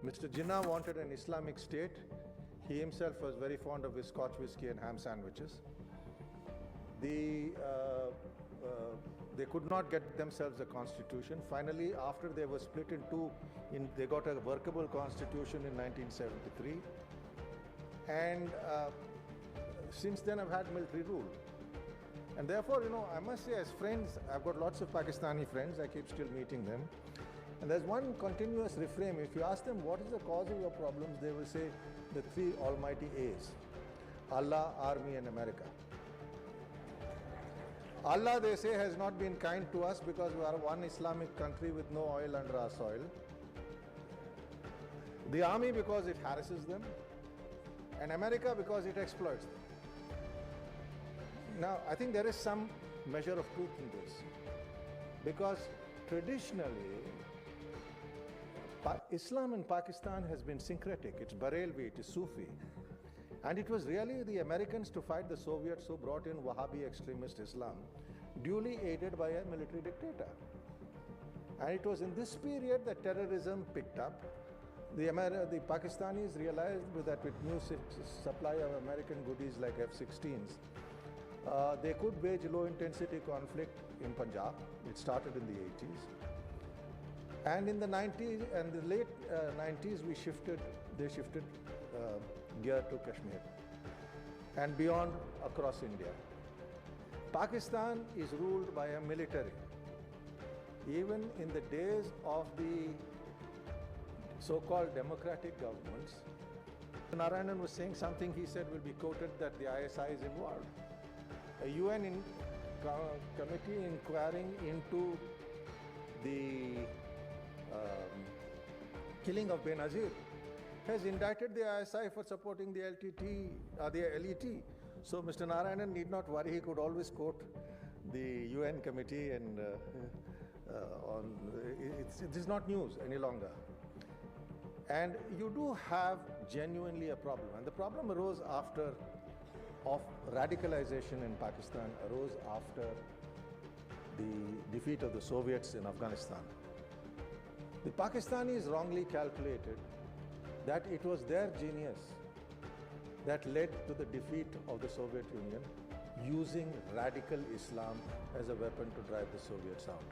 Mr. Jinnah wanted an Islamic state. He himself was very fond of his Scotch whisky and ham sandwiches. They could not get themselves a constitution. Finally, after they were split in two, they got a workable constitution in 1973. And since then, I've had military rule. And therefore, I must say, as friends, I've got lots of Pakistani friends. I keep still meeting them. And there's one continuous refrain. If you ask them what is the cause of your problems, they will say the three almighty A's: Allah, Army, and America. Allah, they say, has not been kind to us because we are one Islamic country with no oil under our soil. The army because it harasses them, and America because it exploits them. Now, I think there is some measure of truth in this, because traditionally, Islam in Pakistan has been syncretic. It's Barelvi, it is Sufi. And it was really the Americans to fight the Soviets who brought in Wahhabi extremist Islam, duly aided by a military dictator. And it was in this period that terrorism picked up. The Pakistanis realized that with new supply of American goodies like F-16s, they could wage low-intensity conflict in Punjab. It started in the 80s. And in the 90s and the late 90s, they shifted gear to Kashmir and beyond across India. Pakistan is ruled by a military. Even in the days of the so-called democratic governments, Narayanan was saying something, he said will be quoted, that the ISI is involved. A UN committee inquiring into the killing of Benazir has indicted the ISI for supporting the LET. So Mr. Narayanan need not worry, he could always quote the UN committee, and it is not news any longer. And you do have genuinely a problem, and the problem arose after radicalization in Pakistan arose after the defeat of the Soviets in Afghanistan. The Pakistanis wrongly calculated that it was their genius that led to the defeat of the Soviet Union, using radical Islam as a weapon to drive the Soviets out.